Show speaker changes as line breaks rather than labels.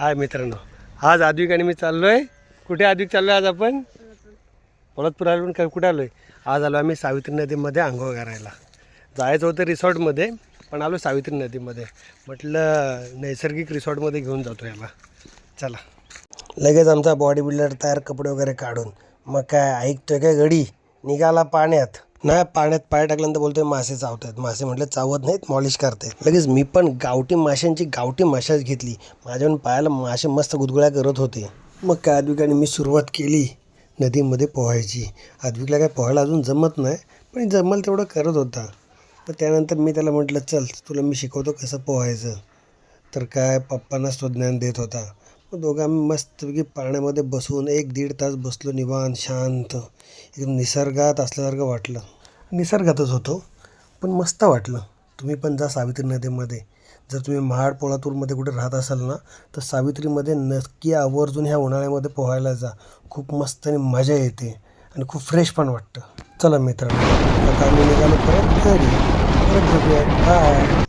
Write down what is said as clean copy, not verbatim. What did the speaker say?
हाय मित्रांनो, आज आद्विक आणि मी चाललो आहे. कुठे आद्विक चाललो आहे आज आपण? पोलादपूर कुठे आलो आहे? आज आलो आम्ही सावित्री नदीमध्ये आंघोळ करायला. जायचं होतं रिसॉर्टमध्ये, पण आलो सावित्री नदीमध्ये. म्हटलं नैसर्गिक रिसॉर्टमध्ये घेऊन जातो याला. चला. लगेच आमचा बॉडी बिल्डर तयार, कपडे वगैरे काढून. मग काय ऐकतोय काय गडी? निघाला पाण्यात. नाही, पाण्यात पाय टाकल्यानंतर बोलतोय मासे चावत आहेत. मासे म्हटलं चावत नाहीत, मॉलिश करतायत. लगेच मी पण गावठी माशांची गावठी मशाज घेतली. माझ्या पायाला मासे मस्त गुदगुळ्या करत होते. मग काय आद्विकाने मी सुरुवात केली नदीमध्ये पोहायची. आद्विकला काय पोहायला अजून जमत नाही, पण जमल तेवढं करत होता. पण त्यानंतर मी त्याला म्हटलं चल तुला मी शिकवतो कसं पोहायचं. तर काय पप्पांनाच तो ज्ञान देत होता. मग दोघं आम्ही मस्तपैकी पाण्यामध्ये बसून 1-1.5 तास बसलो निवांत शांत. एकदम निसर्गात असल्यासारखं वाटलं. निसर्गातच होतो, पण मस्त वाटलं. तुम्ही पण जा सावित्री नदीमध्ये. जर तुम्ही महाड पोलादपूरमध्ये कुठे राहत असाल ना, तर सावित्रीमध्ये नक्की आवर्जून ह्या उन्हाळ्यामध्ये पोहायला जा. खूप मस्त आणि मजा येते आणि खूप फ्रेश पण वाटतं. चला मित्रांनो, आता आम्ही निघालो परत घरी. परत भेटूया. बाय.